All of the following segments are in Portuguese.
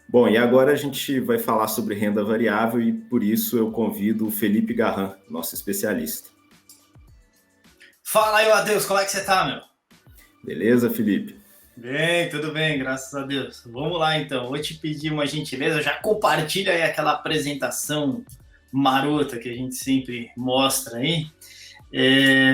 Bom, e agora a gente vai falar sobre renda variável e por isso eu convido o Felipe Garran, nosso especialista. Fala aí, Matheus, como é que você tá, meu? Beleza, Felipe? Bem, tudo bem, graças a Deus. Vamos lá, então. Vou te pedir uma gentileza, já compartilha aí aquela apresentação marota que a gente sempre mostra aí.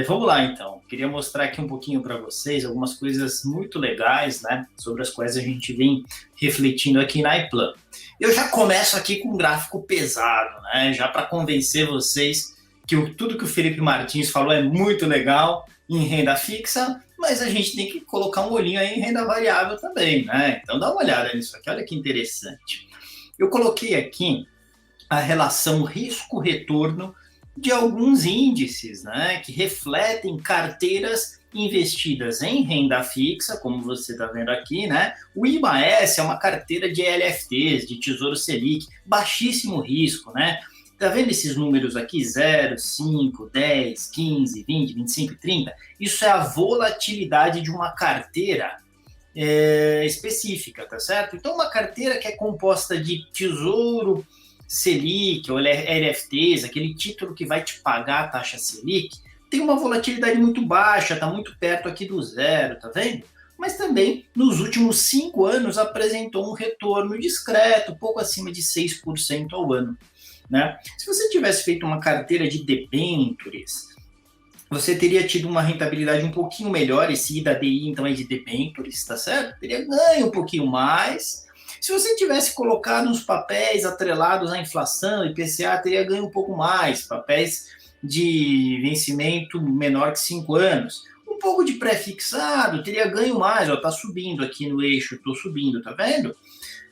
Vamos lá, então. Queria mostrar aqui um pouquinho para vocês algumas coisas muito legais, né, sobre as quais a gente vem refletindo aqui na iPlan. Eu já começo aqui com um gráfico pesado, né, já para convencer vocês que tudo que o Felipe Martins falou é muito legal em renda fixa, mas a gente tem que colocar um olhinho aí em renda variável também, né? Então dá uma olhada nisso aqui, olha que interessante. Eu coloquei aqui a relação risco-retorno de alguns índices, né, que refletem carteiras investidas em renda fixa, como você está vendo aqui, né? O IBA-S é uma carteira de LFTs, de Tesouro Selic, baixíssimo risco, né? Tá vendo esses números aqui? 0, 5, 10, 15, 20, 25, 30? Isso é a volatilidade de uma carteira específica, tá certo? Então, uma carteira que é composta de Tesouro Selic ou LFTs, aquele título que vai te pagar a taxa Selic, tem uma volatilidade muito baixa, está muito perto aqui do zero, tá vendo? Mas também, nos últimos 5 anos, apresentou um retorno discreto, pouco acima de 6% ao ano. Né? Se você tivesse feito uma carteira de debentures, você teria tido uma rentabilidade um pouquinho melhor, esse IDADI então é de debentures, tá certo? Teria ganho um pouquinho mais. Se você tivesse colocado uns papéis atrelados à inflação, IPCA, teria ganho um pouco mais, papéis de vencimento menor que 5 anos. Um pouco de pré-fixado, teria ganho mais, ó, tá subindo aqui no eixo, tô subindo, tá vendo?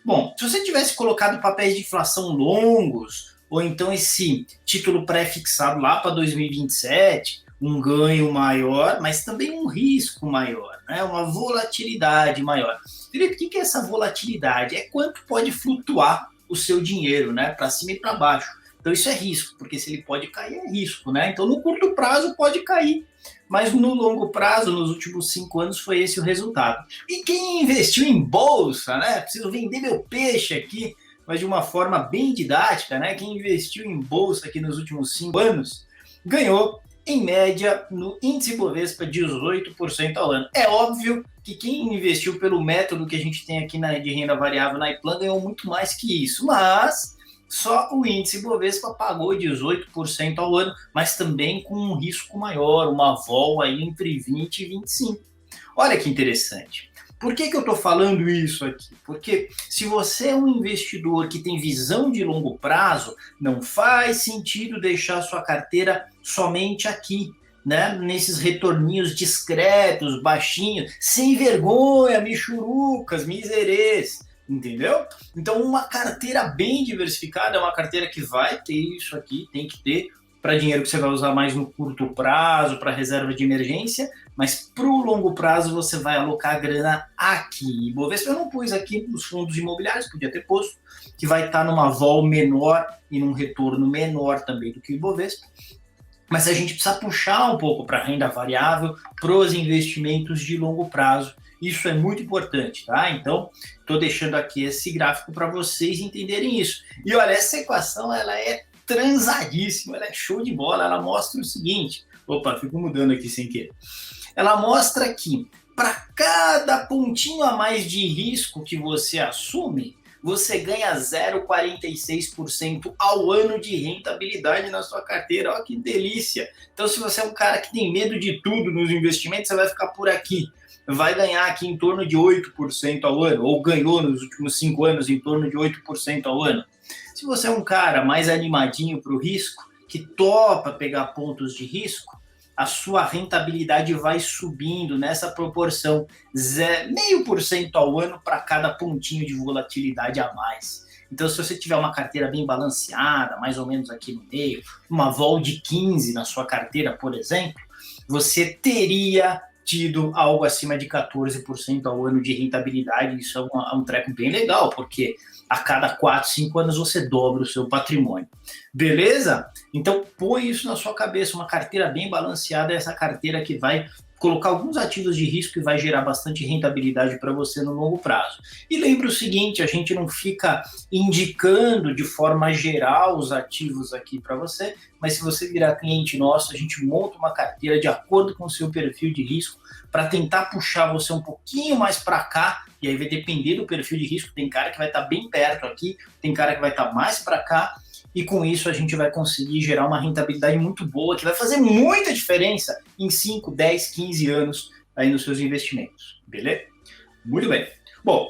Bom, se você tivesse colocado papéis de inflação longos, ou então esse título pré-fixado lá para 2027, um ganho maior, mas também um risco maior, né? Uma volatilidade maior. Felipe, o que é essa volatilidade? É quanto pode flutuar o seu dinheiro, né? Para cima e para baixo. Então isso é risco, porque se ele pode cair, é risco, né? Então no curto prazo pode cair, mas no longo prazo, nos últimos 5 anos, foi esse o resultado. E quem investiu em bolsa, né? Preciso vender meu peixe aqui, mas de uma forma bem didática, né? Quem investiu em bolsa aqui nos últimos 5 anos ganhou, em média, no índice Bovespa, 18% ao ano. É óbvio que quem investiu pelo método que a gente tem aqui de renda variável na iPlan ganhou muito mais que isso, mas só o índice Bovespa pagou 18% ao ano, mas também com um risco maior, uma vol aí entre 20 e 25. Olha que interessante. Por que eu estou falando isso aqui? Porque se você é um investidor que tem visão de longo prazo, não faz sentido deixar sua carteira somente aqui, né? Nesses retorninhos discretos, baixinhos, sem vergonha, michurucas, miserês. Entendeu? Então, uma carteira bem diversificada é uma carteira que vai ter isso aqui, tem que ter para dinheiro que você vai usar mais no curto prazo, para reserva de emergência, mas para o longo prazo você vai alocar a grana aqui. Bovespa eu não pus aqui os fundos imobiliários, podia ter posto, que vai estar numa vol menor e num retorno menor também do que o Bovespa. Mas a gente precisa puxar um pouco para a renda variável, para os investimentos de longo prazo. Isso é muito importante, tá? Então, estou deixando aqui esse gráfico para vocês entenderem isso. E olha, essa equação, ela é transadíssima, ela é show de bola, ela mostra o seguinte, opa, fico mudando aqui sem querer. Ela mostra que para cada pontinho a mais de risco que você assume, você ganha 0,46% ao ano de rentabilidade na sua carteira. Olha que delícia! Então, se você é um cara que tem medo de tudo nos investimentos, você vai ficar por aqui. Vai ganhar aqui em torno de 8% ao ano, ou ganhou nos últimos 5 anos em torno de 8% ao ano. Se você é um cara mais animadinho para o risco, que topa pegar pontos de risco, a sua rentabilidade vai subindo nessa proporção, 0,5% ao ano para cada pontinho de volatilidade a mais. Então, se você tiver uma carteira bem balanceada, mais ou menos aqui no meio, uma vol de 15 na sua carteira, por exemplo, você teria tido algo acima de 14% ao ano de rentabilidade. Isso é um treco bem legal, porque a cada 4, 5 anos você dobra o seu patrimônio. Beleza? Então põe isso na sua cabeça, uma carteira bem balanceada é essa carteira que vai colocar alguns ativos de risco que vai gerar bastante rentabilidade para você no longo prazo. E lembre o seguinte, a gente não fica indicando de forma geral os ativos aqui para você, mas se você virar cliente nosso, a gente monta uma carteira de acordo com o seu perfil de risco para tentar puxar você um pouquinho mais para cá, e aí vai depender do perfil de risco, tem cara que vai estar bem perto aqui, tem cara que vai estar mais para cá, e com isso a gente vai conseguir gerar uma rentabilidade muito boa, que vai fazer muita diferença em 5, 10, 15 anos aí nos seus investimentos, beleza? Muito bem. Bom,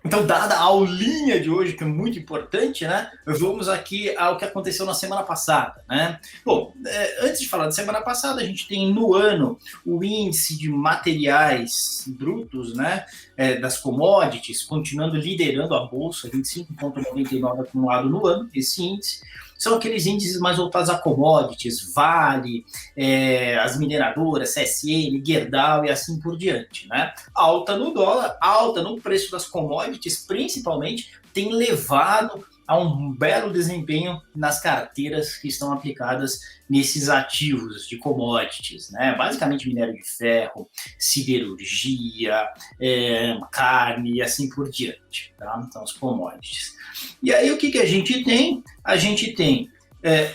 então, dada a aulinha de hoje, que é muito importante, né? Vamos aqui ao que aconteceu na semana passada, né? Bom, antes de falar da semana passada, a gente tem no ano o índice de materiais brutos, né? Das commodities, continuando liderando a bolsa, 25,99 acumulado no ano, esse índice. São aqueles índices mais voltados a commodities, Vale, as mineradoras, CSN, Gerdau e assim por diante, né? Alta no dólar, alta no preço das commodities, principalmente, tem levado a um belo desempenho nas carteiras que estão aplicadas nesses ativos de commodities, né? Basicamente minério de ferro, siderurgia, carne e assim por diante, tá? Então, as commodities. E aí, o que a gente tem? A gente tem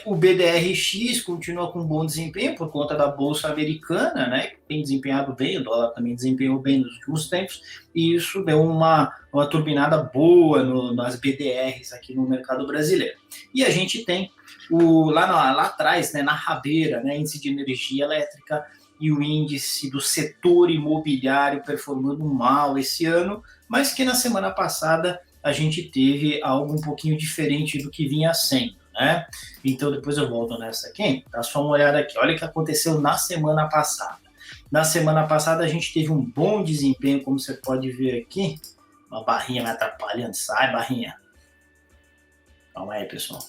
o BDRX continua com bom desempenho por conta da Bolsa Americana, né, que tem desempenhado bem, o dólar também desempenhou bem nos últimos tempos, e isso deu uma turbinada boa nas BDRs aqui no mercado brasileiro. E a gente tem lá atrás, né, na rabeira, né, índice de energia elétrica e o índice do setor imobiliário performando mal esse ano, mas que na semana passada a gente teve algo um pouquinho diferente do que vinha sendo, né? Então depois eu volto nessa aqui, dá só uma olhada aqui, olha o que aconteceu na semana passada. Na semana passada a gente teve um bom desempenho, como você pode ver aqui, uma barrinha me atrapalhando, sai barrinha. Calma aí, pessoal.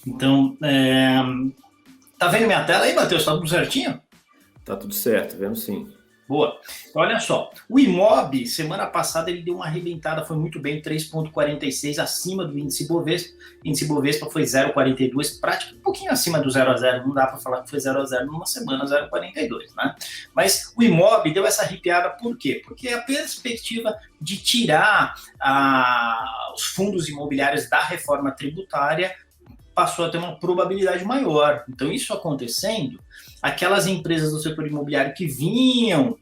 Então, tá vendo minha tela aí, Matheus? Tá tudo certinho? Tá tudo certo, vendo sim. Boa. Olha só, o Imob, semana passada, ele deu uma arrebentada, foi muito bem, 3,46 acima do índice Bovespa. O índice Bovespa foi 0,42, praticamente um pouquinho acima do 0 a 0, não dá para falar que foi 0 a 0 numa semana, 0,42, né? Mas o Imob deu essa arrepiada por quê? Porque a perspectiva de tirar os fundos imobiliários da reforma tributária passou a ter uma probabilidade maior. Então, isso acontecendo, aquelas empresas do setor imobiliário que vinham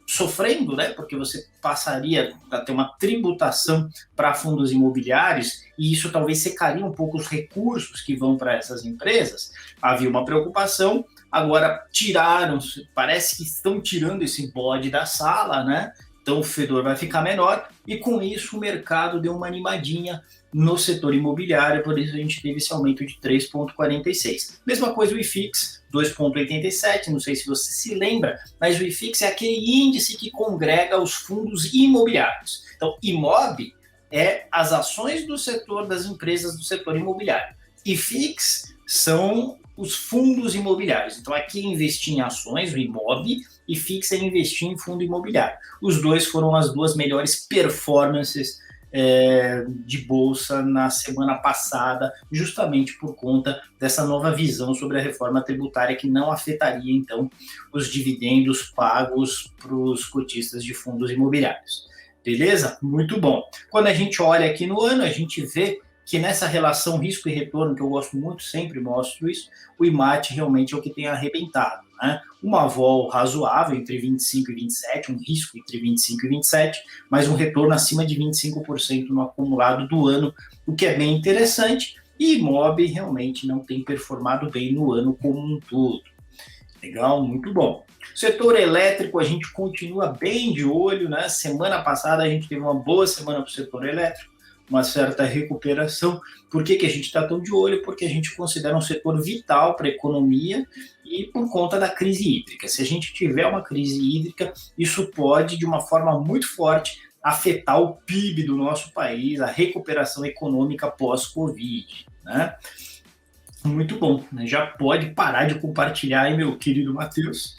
sofrendo, né, porque você passaria a ter uma tributação para fundos imobiliários, e isso talvez secaria um pouco os recursos que vão para essas empresas, havia uma preocupação, agora parece que estão tirando esse bode da sala, né? Então o fedor vai ficar menor, e com isso o mercado deu uma animadinha no setor imobiliário, por isso a gente teve esse aumento de 3,46. Mesma coisa o IFIX, 2,87, não sei se você se lembra, mas o IFIX é aquele índice que congrega os fundos imobiliários. Então, IMOB é as ações do setor das empresas do setor imobiliário. IFIX são os fundos imobiliários. Então, aqui é investir em ações, o IMOB, e IFIX é investir em fundo imobiliário. Os dois foram as duas melhores performances de bolsa na semana passada, justamente por conta dessa nova visão sobre a reforma tributária que não afetaria, então, os dividendos pagos para os cotistas de fundos imobiliários. Beleza? Muito bom. Quando a gente olha aqui no ano, a gente vê que nessa relação risco e retorno, que eu gosto muito, sempre mostro isso, o IMAT realmente é o que tem arrebentado, né? Uma vol razoável entre 25 e 27, um risco entre 25 e 27, mas um retorno acima de 25% no acumulado do ano, o que é bem interessante, e IMOB realmente não tem performado bem no ano como um todo. Legal, muito bom. Setor elétrico, a gente continua bem de olho, né? Semana passada a gente teve uma boa semana para o setor elétrico, uma certa recuperação. Por que a gente está tão de olho? Porque a gente considera um setor vital para a economia e por conta da crise hídrica. Se a gente tiver uma crise hídrica, isso pode, de uma forma muito forte, afetar o PIB do nosso país, a recuperação econômica pós-Covid, né? Muito bom, né? Já pode parar de compartilhar aí, meu querido Matheus.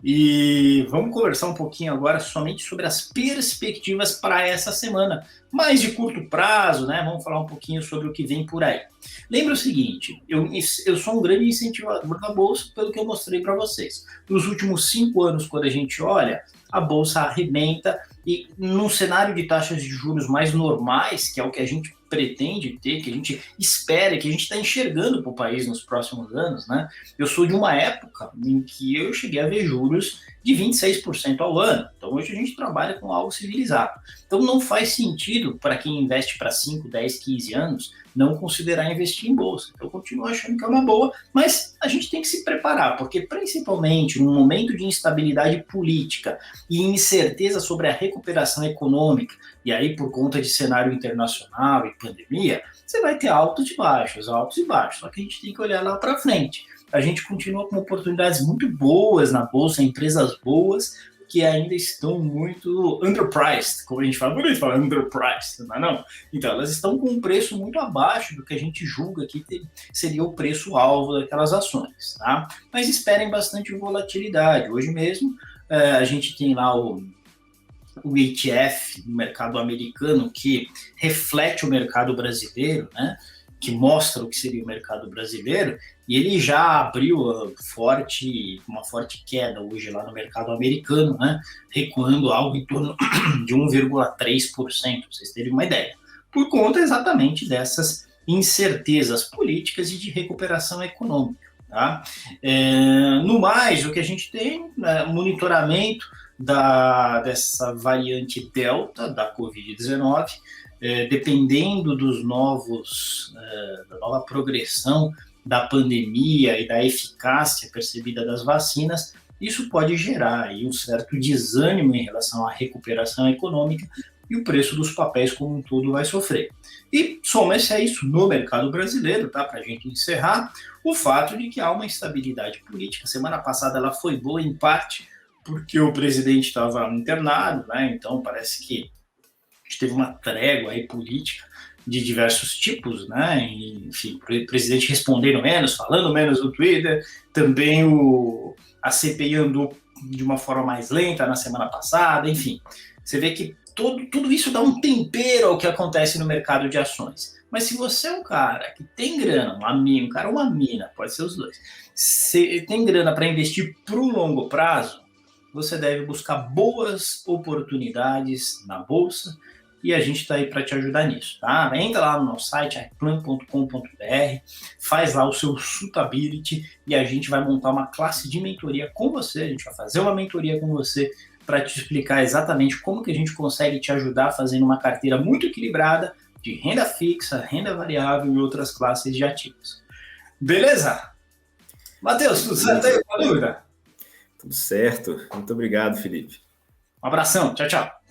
E vamos conversar um pouquinho agora somente sobre as perspectivas para essa semana, mais de curto prazo, né? Vamos falar um pouquinho sobre o que vem por aí. Lembra o seguinte, eu sou um grande incentivador da Bolsa, pelo que eu mostrei para vocês. Nos últimos 5 anos, quando a gente olha, a Bolsa arrebenta e num cenário de taxas de juros mais normais, que é o que a gente pretende ter, que a gente espera, que a gente está enxergando para o país nos próximos anos, né? Eu sou de uma época em que eu cheguei a ver juros de 26% ao ano. Então, hoje a gente trabalha com algo civilizado. Então, não faz sentido para quem investe para 5, 10, 15 anos não considerar investir em bolsa. Eu continuo achando que é uma boa, mas a gente tem que se preparar, porque principalmente num momento de instabilidade política e incerteza sobre a recuperação econômica, e aí por conta de cenário internacional e pandemia, você vai ter altos e baixos, altos e baixos. Só que a gente tem que olhar lá para frente. A gente continua com oportunidades muito boas na bolsa, empresas boas, que ainda estão muito underpriced, como a gente fala, bonito falar underpriced, não é não? Então, elas estão com um preço muito abaixo do que a gente julga que seria o preço-alvo daquelas ações, tá? Mas esperem bastante volatilidade. Hoje mesmo, a gente tem lá o ETF no mercado americano que reflete o mercado brasileiro, né? Que mostra o que seria o mercado brasileiro, e ele já abriu uma forte queda hoje lá no mercado americano, né? Recuando algo em torno de 1,3%, para vocês terem uma ideia, por conta exatamente dessas incertezas políticas e de recuperação econômica. Tá? No mais, o que a gente tem é monitoramento dessa variante Delta da Covid-19, dependendo da nova progressão da pandemia e da eficácia percebida das vacinas, isso pode gerar aí um certo desânimo em relação à recuperação econômica e o preço dos papéis como um todo vai sofrer. E soma-se a isso no mercado brasileiro, tá? Para a gente encerrar, o fato de que há uma instabilidade política. Semana passada ela foi boa em parte porque o presidente estava internado, né? Então parece que a gente teve uma trégua aí política de diversos tipos, né? E, enfim, o presidente respondendo menos, falando menos no Twitter, também a CPI andou de uma forma mais lenta na semana passada, enfim. Você vê que tudo isso dá um tempero ao que acontece no mercado de ações. Mas se você é um cara que tem grana, um cara ou uma mina, pode ser os dois, se tem grana para investir para o longo prazo, você deve buscar boas oportunidades na bolsa, e a gente está aí para te ajudar nisso, tá? Entra lá no nosso site, arplan.com.br, faz lá o seu Suitability e a gente vai montar uma classe de mentoria com você, a gente vai fazer uma mentoria com você para te explicar exatamente como que a gente consegue te ajudar fazendo uma carteira muito equilibrada de renda fixa, renda variável e outras classes de ativos. Beleza? Matheus, tudo certo aí? Uma dúvida? Tudo certo. Muito obrigado, Felipe. Um abração. Tchau, tchau.